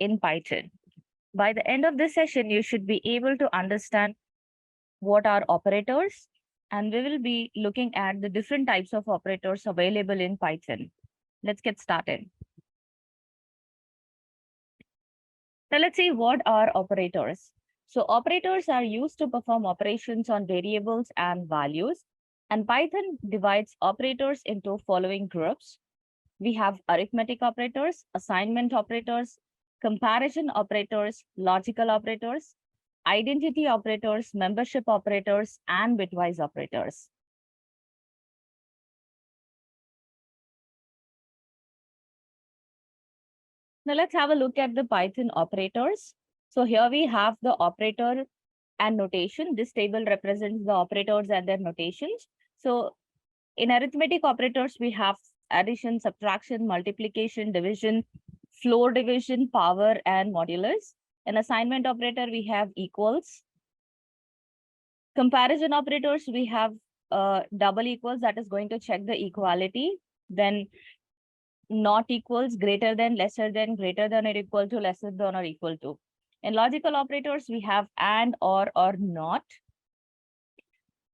in Python. By the end of this session, you should be able to understand what are operators, and we will be looking at the different types of operators available in Python. Let's get started. Now let's see what are operators. So operators are used to perform operations on variables and values, and Python divides operators into following groups. We have arithmetic operators, assignment operators, comparison operators, logical operators, identity operators, membership operators, and bitwise operators. Now let's have a look at the Python operators. So here we have the operator and notation. This table represents the operators and their notations. So in arithmetic operators, we have addition, subtraction, multiplication, division, floor division, power, and modulus. In assignment operator, we have equals. Comparison operators, we have double equals, that is going to check the equality. Then not equals, greater than, lesser than, greater than or equal to, lesser than or equal to. In logical operators, we have and, or not.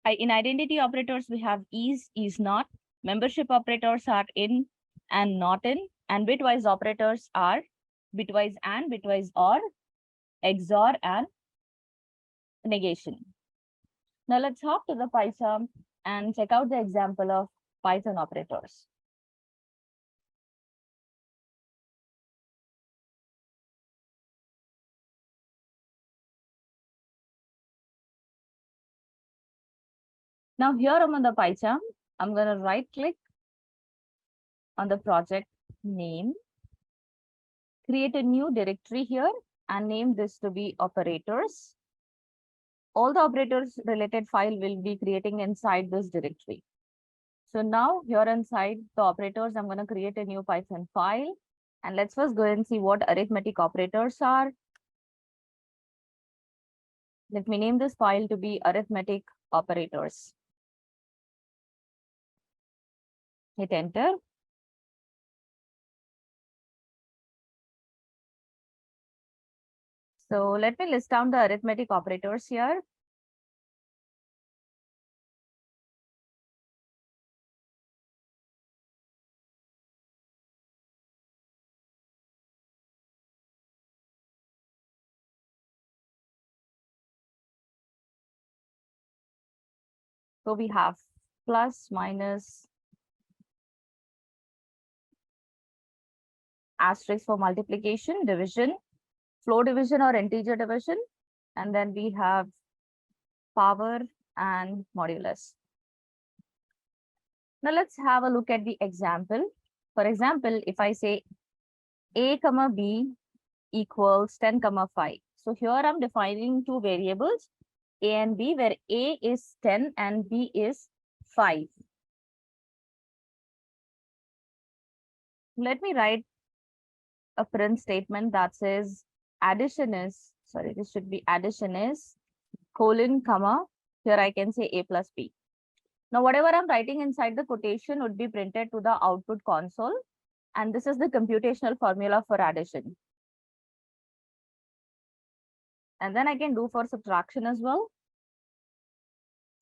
In identity operators, we have is not. Membership operators are in and not in. And bitwise operators are bitwise and, bitwise or, XOR, and negation. Now let's hop to the Python and check out the example of Python operators. Now here I'm on the Python. I'm going to right click on the project name, create a new directory here and name this to be operators. All the operators related file will be creating inside this directory. So now here inside the operators, I'm going to create a new Python file. And let's first go and see what arithmetic operators are. Let me name this file to be arithmetic operators. Hit enter. So let me list down the arithmetic operators here. So we have plus, minus, asterisk for multiplication, division, floor division or integer division, and then we have power and modulus. Now let's have a look at the example. For example, if I say a comma b equals 10 comma 5. So here I'm defining two variables, a and b, where a is 10 and b is 5. Let me write a print statement that says addition is, sorry, this should be addition is colon comma, here I can say a plus b. Now whatever I'm writing inside the quotation would be printed to the output console, and this is the computational formula for addition. And then I can do for subtraction as well.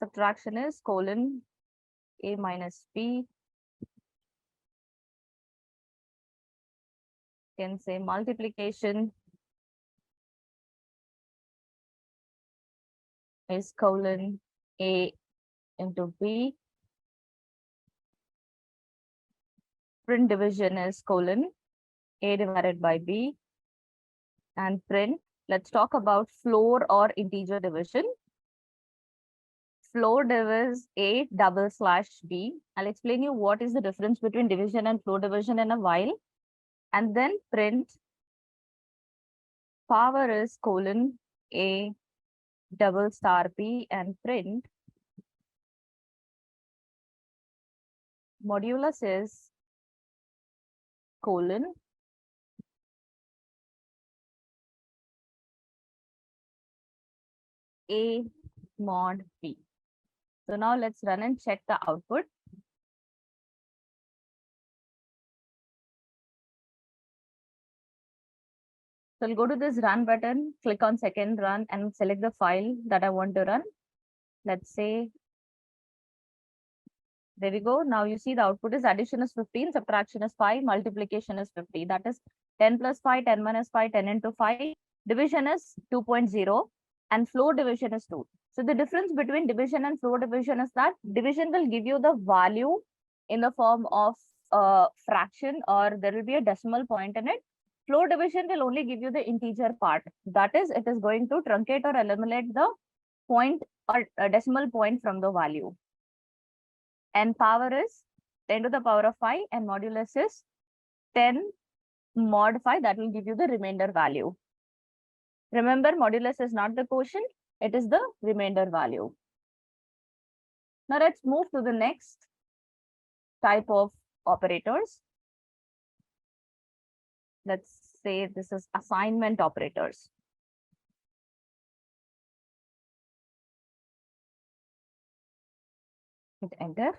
Subtraction is colon a minus b. Can say multiplication is colon a into b. Print division is colon a divided by b. And print, let's talk about floor or integer division. Floor div is a double slash b. I'll explain you what is the difference between division and floor division in a while. And then print power is colon a double star b, and print modulus is colon a mod b. So now let's run and check the output. So I'll go to this run button, click on second run and select the file that I want to run. Let's say, there we go. Now you see the output is addition is 15, subtraction is 5, multiplication is 50. That is 10 plus 5, 10 minus 5, 10 into 5. Division is 2.0 and floor division is 2. So the difference between division and floor division is that division will give you the value in the form of fraction, or there will be a decimal point in it. Floor division will only give you the integer part. That is, it is going to truncate or eliminate the point or decimal point from the value. And power is 10 to the power of 5 and modulus is 10 mod 5. That will give you the remainder value. Remember, modulus is not the quotient, it is the remainder value. Now let's move to the next type of operators. Let's say this is assignment operators. Hit enter.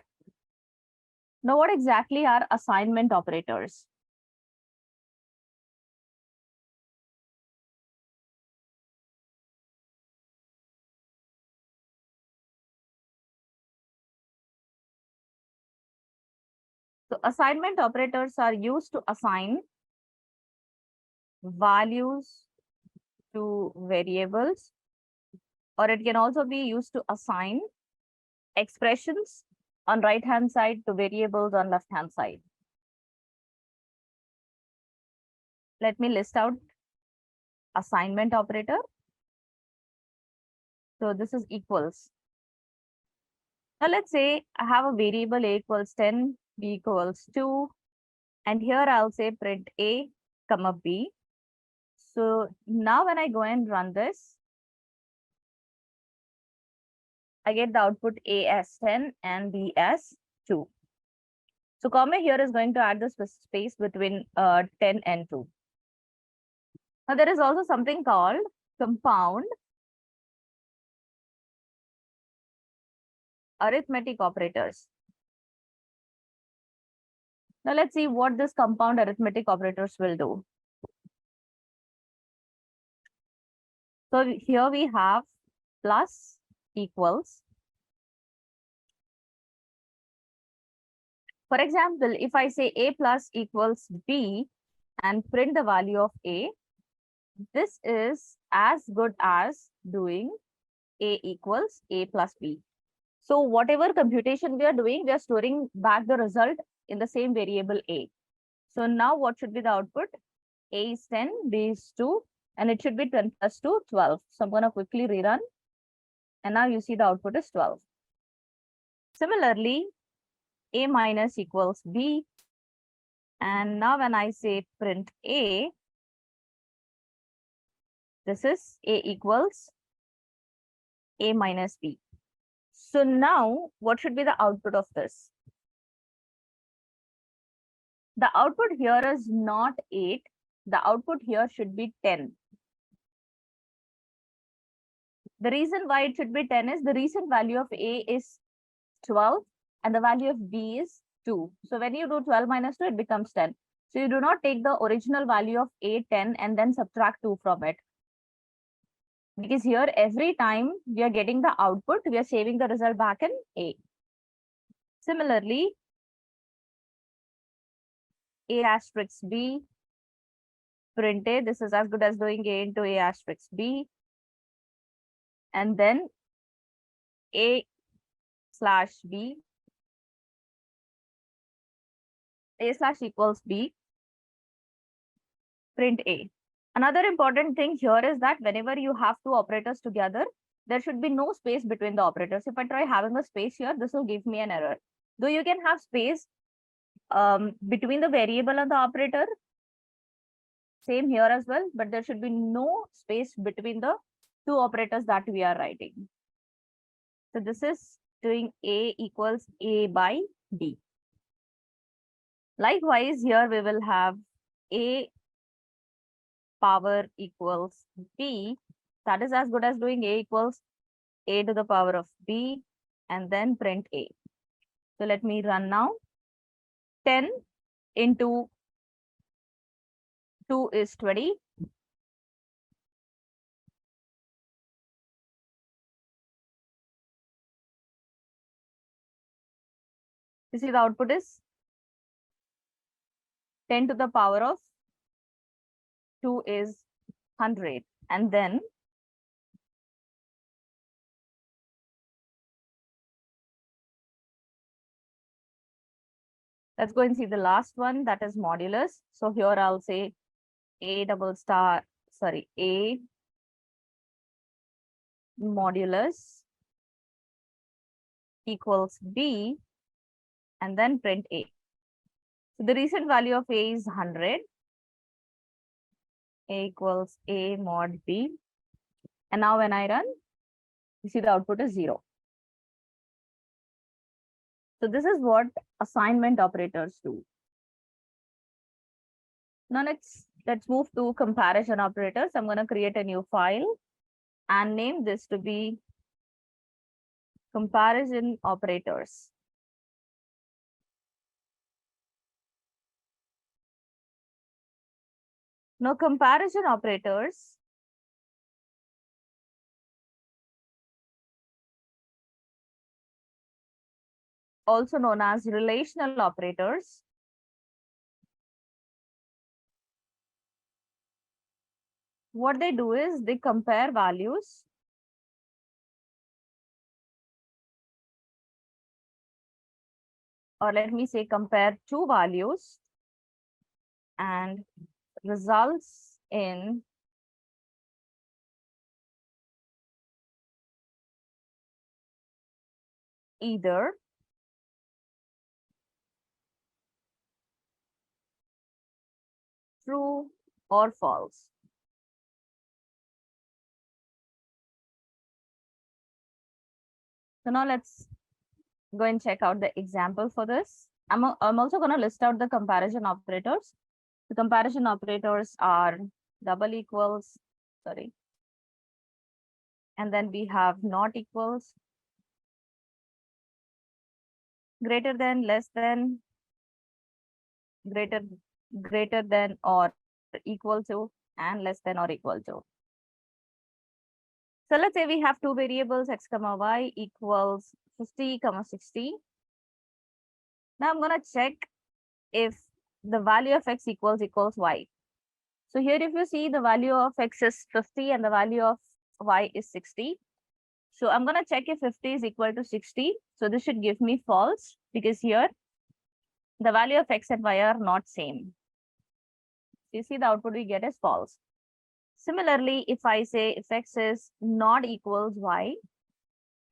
Now, what exactly are assignment operators? So assignment operators are used to assign values to variables, or it can also be used to assign expressions on right hand side to variables on left hand side. Let me list out assignment operator. So this is equals. Now let's say I have a variable a equals 10, b equals 2, and here I'll say print a, comma b. So now when I go and run this, I get the output a as 10 and b as 2. So comma here is going to add the space between 10 and 2. Now there is also something called compound arithmetic operators. Now let's see what this compound arithmetic operators will do. So here we have plus equals. For example, if I say a plus equals b and print the value of a, this is as good as doing a equals a plus b. So whatever computation we are doing, we are storing back the result in the same variable a. So now what should be the output? A is 10, b is 2, and it should be 10 plus 2, 12. So I'm going to quickly rerun. And now you see the output is 12. Similarly, a minus equals b. And now when I say print a, this is a equals a minus b. So now what should be the output of this? The output here is not 8. The output here should be 10. The reason why it should be 10 is the recent value of a is 12 and the value of b is 2. So when you do 12 minus 2, it becomes 10. So you do not take the original value of a 10 and then subtract 2 from it. Because here every time we are getting the output, we are saving the result back in a. Similarly, a asterisk b, print a, this is as good as doing a into a asterisk b. And then a slash b, a slash equals b, print a. Another important thing here is that whenever you have two operators together, there should be no space between the operators. If I try having a space here, this will give me an error. Though you can have space between the variable and the operator, same here as well, but there should be no space between the two operators that we are writing. So this is doing a equals a by b. Likewise, here we will have a power equals b. That is as good as doing a equals a to the power of b and then print a. So let me run now. 10 into 2 is 20. You see the output is 10 to the power of 2 is 100. And then let's go and see the last one, that is modulus. So here I'll say A modulus equals B, and then print A. So the recent value of A is 100. A equals A mod B. And now when I run, you see the output is 0. So this is what assignment operators do. Now let's move to comparison operators. I'm going to create a new file and name this to be comparison operators. Now comparison operators also known as relational operators what they do is they compare values or let me say compare two values and results in either true or false. So now let's go and check out the example for this. I'm also going to list out the comparison operators. The comparison operators are double equals, sorry. And then we have not equals, greater than, less than, greater than or equal to, and less than or equal to. So let's say we have two variables x comma y equals 50 comma 60. Now I'm going to check if the value of x equals y. So here if you see the value of x is 50 and the value of y is 60. So I'm going to check if 50 is equal to 60. So this should give me false because here the value of x and y are not same. You see the output we get is false. Similarly, if I say if x is not equals y,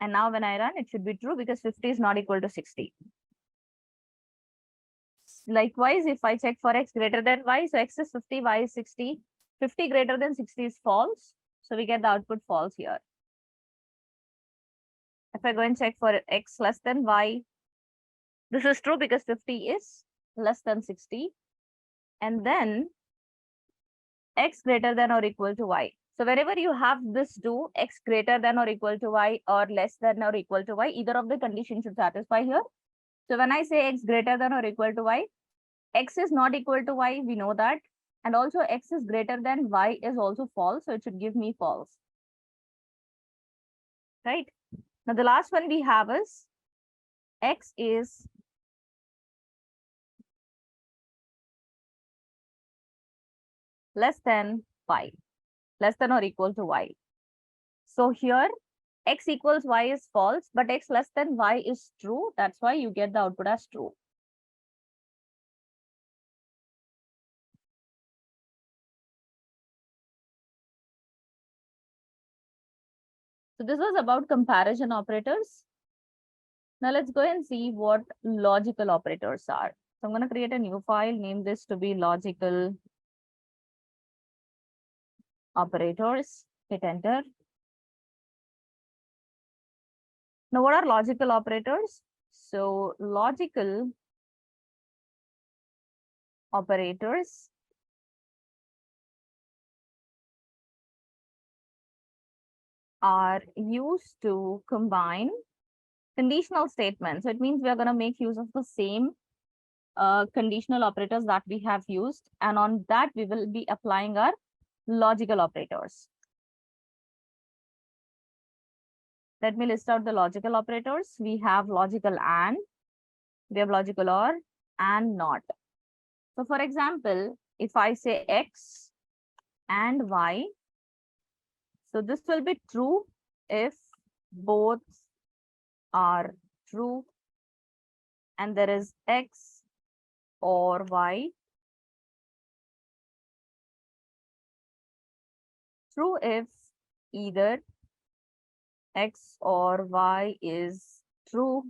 and now when I run, it should be true because 50 is not equal to 60. Likewise, if I check for x greater than y, so x is 50, y is 60. 50 greater than 60 is false. So we get the output false here. If I go and check for x less than y, this is true because 50 is less than 60. And then x greater than or equal to y. So wherever you have this do x greater than or equal to y or less than or equal to y, either of the conditions should satisfy here. So when I say x greater than or equal to y, x is not equal to y, we know that. And also x is greater than y is also false. So it should give me false. Right? Now the last one we have is x is less than y, less than or equal to y. So here x equals y is false, but x less than y is true. That's why you get the output as true. So this was about comparison operators. Now let's go and see what logical operators are. So I'm going to create a new file, name this to be logical operators, hit enter. Now what are logical operators? So logical operators are used to combine conditional statements. So it means we are going to make use of the same conditional operators that we have used, and on that we will be applying our logical operators. Let me list out the logical operators. We have logical AND, We have logical OR and not. So for example, if I say X and Y, so this will be true if both are true and there is X or Y. True if either X or Y is true.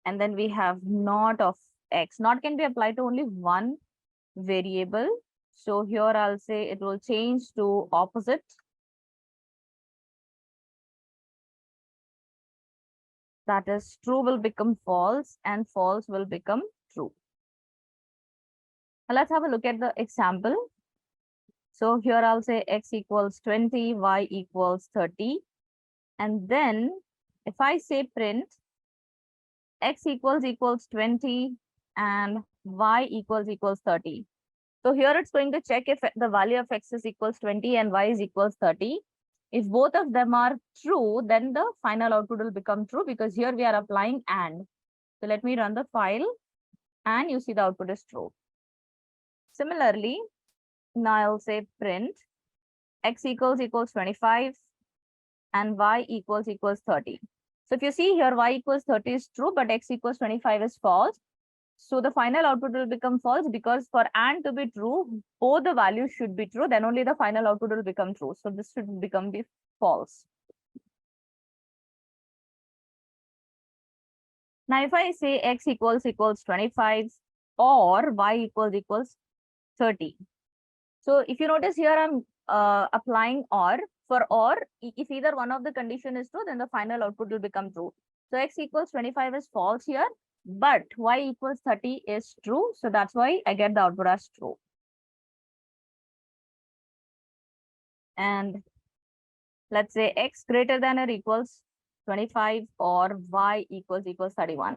And then we have not of X. Not can be applied to only one variable. So here I'll say it will change to opposite. That is, true will become false and false will become true. Now let's have a look at the example. So here I'll say X equals 20, Y equals 30. And then if I say print X equals 20 and Y equals 30. So here it's going to check if the value of X is equals 20 and Y is equals 30. If both of them are true, then the final output will become true because here we are applying AND. So let me run the file and you see the output is true. Similarly, now I'll say print X equals 25 and Y equals 30. So if you see here, Y equals 30 is true, but X equals 25 is false. So the final output will become false because for AND to be true, both the values should be true, then only the final output will become true. So this should become the false. Now if I say X equals 25 or Y equals 30. So if you notice here, I'm applying OR. For OR, if either one of the condition is true, then the final output will become true. So X equals 25 is false here, but Y equals 30 is true. So that's why I get the output as true. And let's say X greater than or equals 25 or Y equals 31.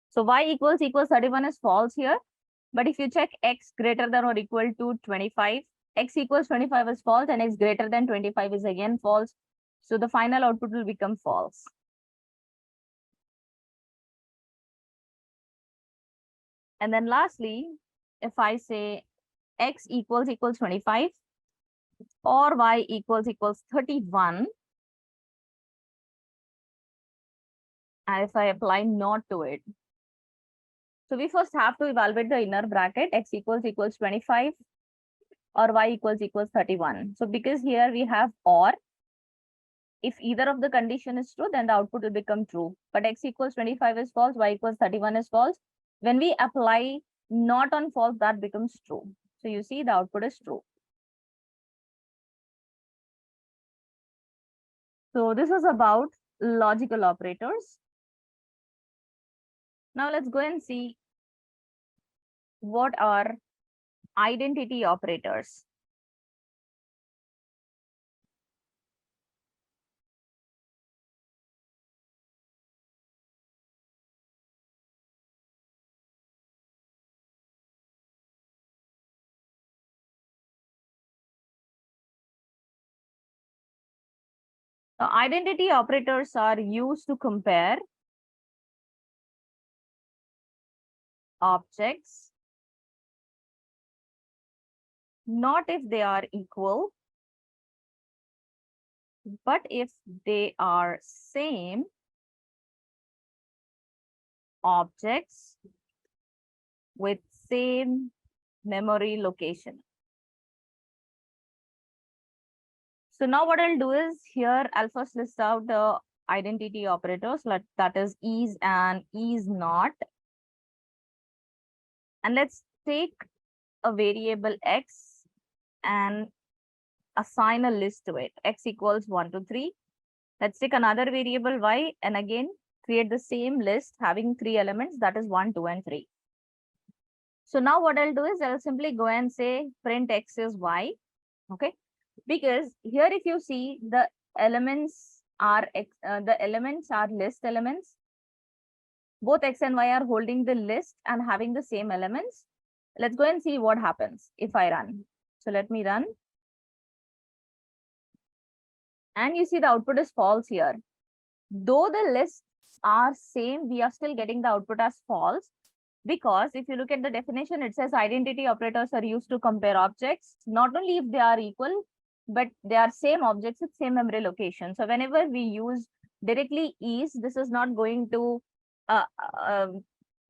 So Y equals 31 is false here. But if you check X greater than or equal to 25, X equals 25 is false and X greater than 25 is again false. So the final output will become false. And then lastly, if I say X equals 25 or Y equals 31, and if I apply not to it. So we first have to evaluate the inner bracket, X equals 25 or Y equals 31. So because here we have OR, if either of the condition is true, then the output will become true. But X equals 25 is false, Y equals 31 is false. When we apply not on false, that becomes true. So you see the output is true. So this is about logical operators. Now let's go and see what are identity operators. Now, identity operators are used to compare objects, not if they are equal, but if they are same objects with same memory location. So now what I'll do is here, I'll first list out the identity operators, that is and is not. And let's take a variable X and assign a list to it. X equals 1 to 3. Let's take another variable Y and again create the same list having 3 elements, that is 1, 2, and 3. So now what I'll do is I'll simply go and say print X is Y. Okay. Because here, if you see, the elements are list elements. Both X and Y are holding the list and having the same elements. Let's go and see what happens if I run. So let me run. And you see the output is false here. Though the lists are same, we are still getting the output as false. Because if you look at the definition, it says identity operators are used to compare objects, not only if they are equal, but they are same objects with same memory location. So whenever we use directly is, this is not going to, uh, uh,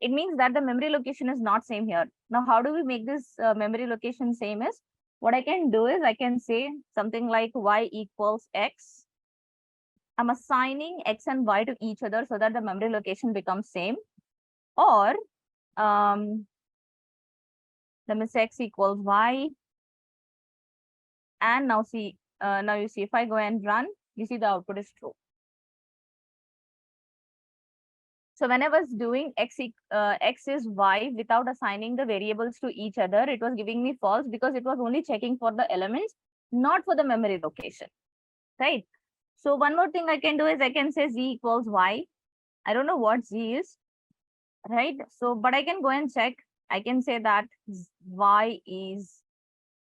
it means that the memory location is not same here. Now, how do we make this memory location same is, what I can do is I can say something like y equals x. I'm assigning x and y to each other so that the memory location becomes same. Or let me say x equals y. And now see, now you see if I go and run, you see the output is true. So when I was doing x is y without assigning the variables to each other, it was giving me false because it was only checking for the elements, not for the memory location, right? So one more thing I can do is I can say z equals y. I don't know what z is, right? So, but I can go and check. I can say that y is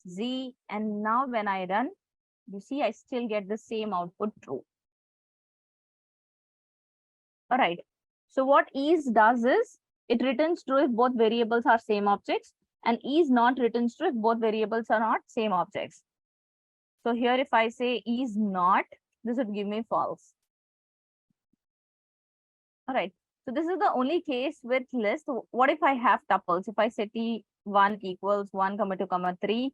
z, and now when I run, you see I still get the same output true. All right. So what is does is it returns true if both variables are same objects, and is not returns true if both variables are not same objects. So here if I say is not, this would give me false. All right. So this is the only case with list. What if I have tuples? If I say T1 equals 1, 2, 3,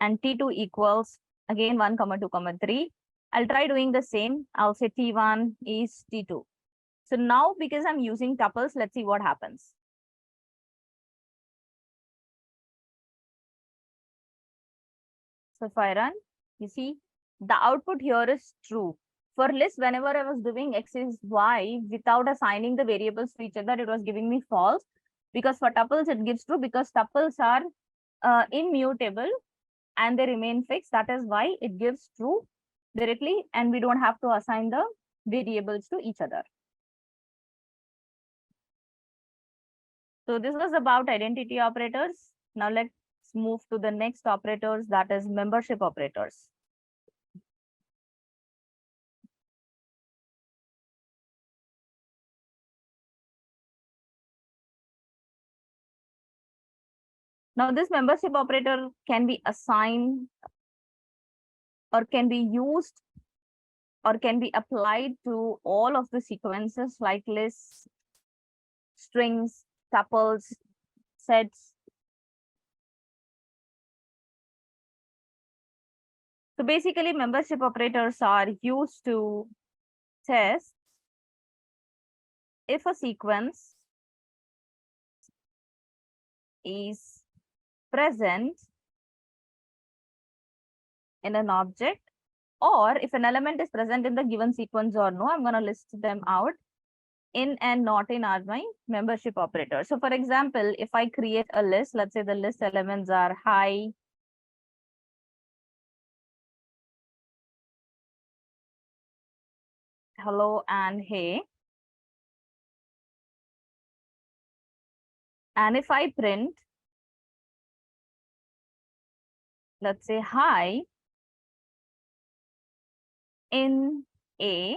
and T2 equals again 1, 2, 3, I'll try doing the same. I'll say T1 is T2. So now because I'm using tuples, let's see what happens. So if I run, you see the output here is true. For list, whenever I was doing x is y without assigning the variables to each other, it was giving me false. Because for tuples, it gives true because tuples are immutable and they remain fixed. That is why it gives true directly, and we don't have to assign the variables to each other. So this was about identity operators. Now let's move to the next operators, that is membership operators. Now this membership operator can be assigned or can be used or can be applied to all of the sequences like lists, strings, tuples, sets. So basically membership operators are used to test if a sequence is present in an object, or if an element is present in the given sequence or no. I'm going to list them out. In and not in are my membership operators. So for example, if I create a list, let's say the list elements are hi, hello, and hey. And if I print, let's say hi in A.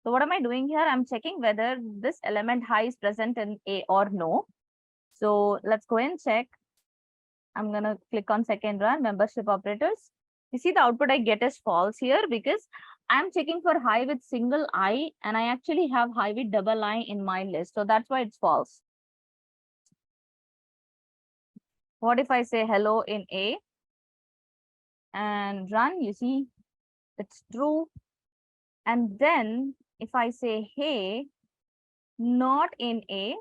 So what am I doing here? I'm checking whether this element hi is present in A or no. So let's go and check. I'm going to click on second run, membership operators. You see the output I get is false here because I'm checking for hi with single I, and I actually have hi with double I in my list. So that's why it's false. What if I say hello in A and run? You see it's true. And then if I say hey, not in A,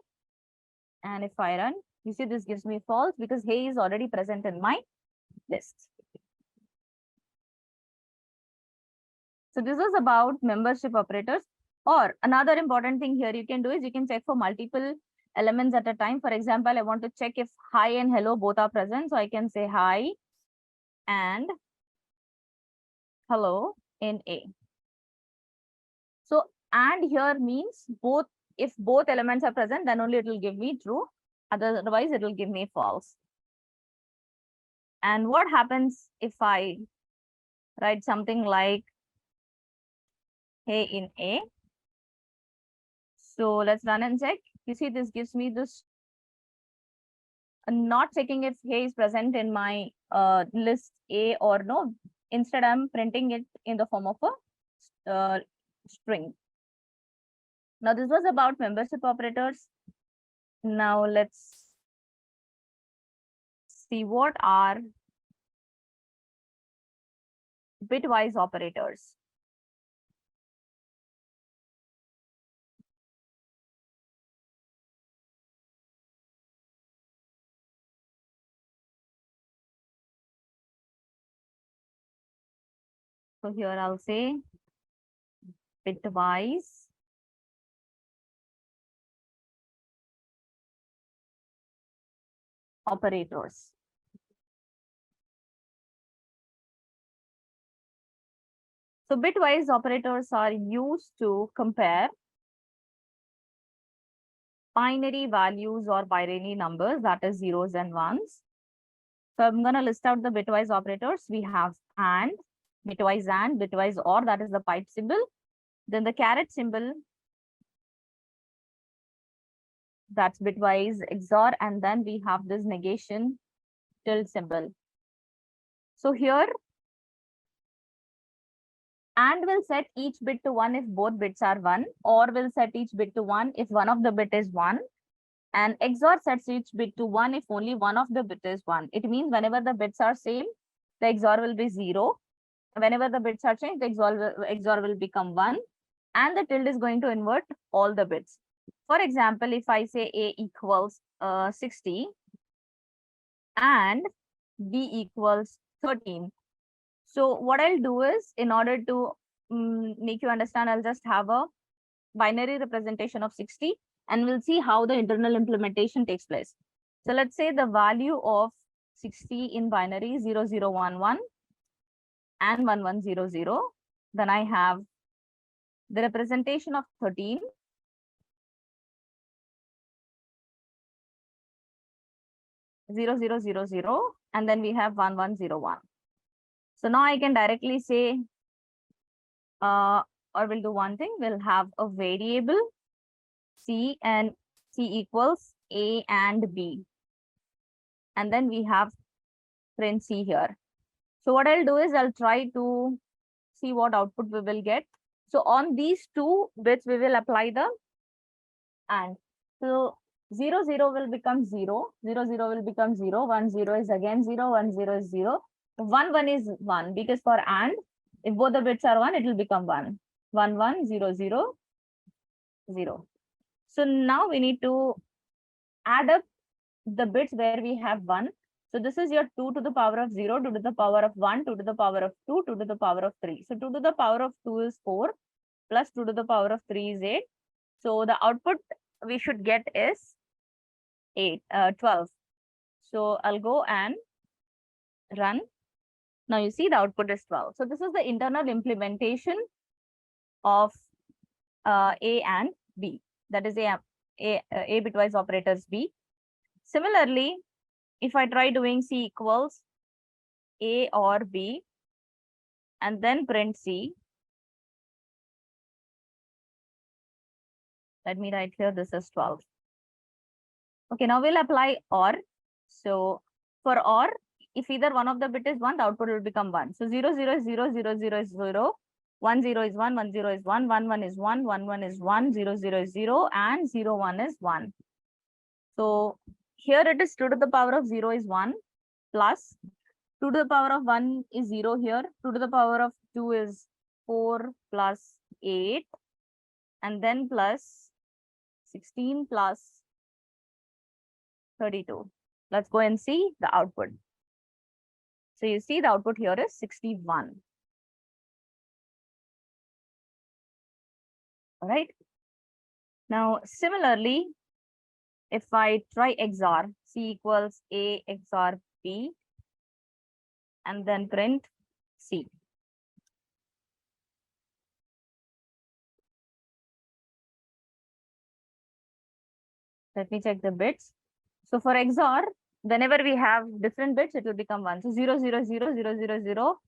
and if I run, you see this gives me false because hey is already present in my list. So this is about membership operators. Or another important thing here you can do is you can check for multiple elements at a time. For example, I want to check if hi and hello both are present. So I can say hi and hello in A. So and here means both, if both elements are present, then only it will give me true. Otherwise, it will give me false. And what happens if I write something like hey in A? So let's run and check. You see, this gives me this, not checking if A is present in my list A or no. Instead, I'm printing it in the form of a string. Now, this was about membership operators. Now, let's see what are bitwise operators. So here I'll say bitwise operators. So bitwise operators are used to compare binary values or binary numbers, that is zeros and ones. So I'm going to list out the bitwise operators. We have and, bitwise or, that is the pipe symbol. Then the caret symbol, that's bitwise XOR, and then we have this negation tilde symbol. So here, and will set each bit to 1 if both bits are 1, or will set each bit to 1 if one of the bit is 1, and XOR sets each bit to 1 if only one of the bit is 1. It means whenever the bits are same, the XOR will be 0. Whenever the bits are changed, the XOR will become 1, and the tilde is going to invert all the bits. For example, if I say A equals 60 and B equals 13. So what I'll do is, in order to make you understand, I'll just have a binary representation of 60, and we'll see how the internal implementation takes place. So let's say the value of 60 in binary 0011 and 1100. Then I have the representation of 13. Zero, zero, zero, zero, and then we have 1101. So now I can directly say, or we'll do one thing, we'll have a variable C, and C equals A and B. And then we have print C here. So what I'll do is I'll try to see what output we will get. So on these two bits, we will apply the and. So 0, 0 will become 0, 0, 0 will become 0, 1, 0 is again 0, 1, 0 is 0, 1, 1 is 1, because for and, if both the bits are 1, it will become 1. 1, 1, 0, 0, 0. So now we need to add up the bits where we have 1. So this is your 2 to the power of 0, 2 to the power of 1, 2 to the power of 2, 2 to the power of 3. So 2 to the power of 2 is 4, plus 2 to the power of 3 is 8. So the output we should get is 12. So I'll go and run. Now you see the output is 12. So this is the internal implementation of A and B. That is A bitwise operators B. Similarly, if I try doing C equals A or B and then print C, let me write here, this is 12. Okay, now we'll apply OR. So for OR, if either one of the bit is 1, the output will become 1. So 0, 0 is 0, 0, 0 is 0, 1, 0 is 1, 1, 0 is 1, 1, 1 is 1, 1, 1 is 1, 0, 0 is 0, and 0, 1 is 1. So here it is 2 to the power of 0 is 1, plus 2 to the power of 1 is 0 here, 2 to the power of 2 is 4 plus 8, and then plus 16 plus 32. Let's go and see the output. So you see the output here is 61. All right. Now, similarly, if I try XOR, C equals A XOR B, and then print C. Let me check the bits. So for XOR, whenever we have different bits, it will become 1. So 0, 0, 0, 0, 0, 0,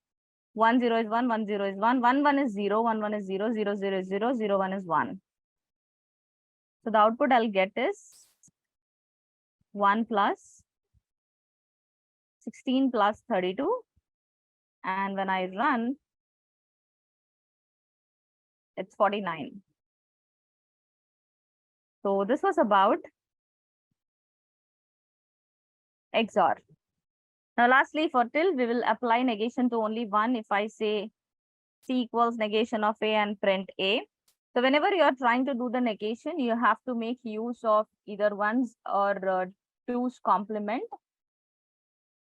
1, 0 is 1, 1, 0 is 1, 1, 1 is 0, 1, 1 is 0, 0, 0 is 0, 0, 1 is 1. So the output I'll get is 1 plus 16 plus 32. And when I run, it's 49. So this was about XOR. Now, lastly, for till, we will apply negation to only one. If I say C equals negation of A and print A. So whenever you are trying to do the negation, you have to make use of either ones or two's complement.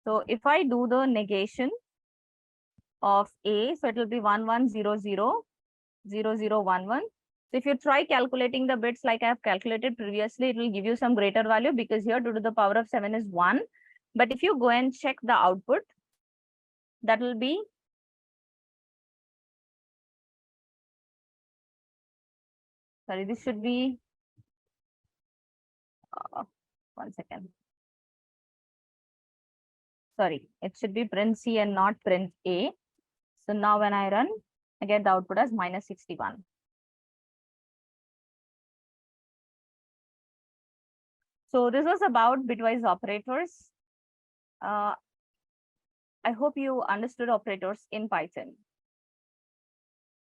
So if I do the negation of A, so it will be 1 1 0 0 0 0 1 1. So if you try calculating the bits like I have calculated previously, it will give you some greater value because here 2 to the power of 7 is 1. But if you go and check the output, that will be sorry, this should be 1 second. Sorry, it should be print C and not print A. So now when I run, I get the output as minus 61. So this was about bitwise operators. I hope you understood operators in Python.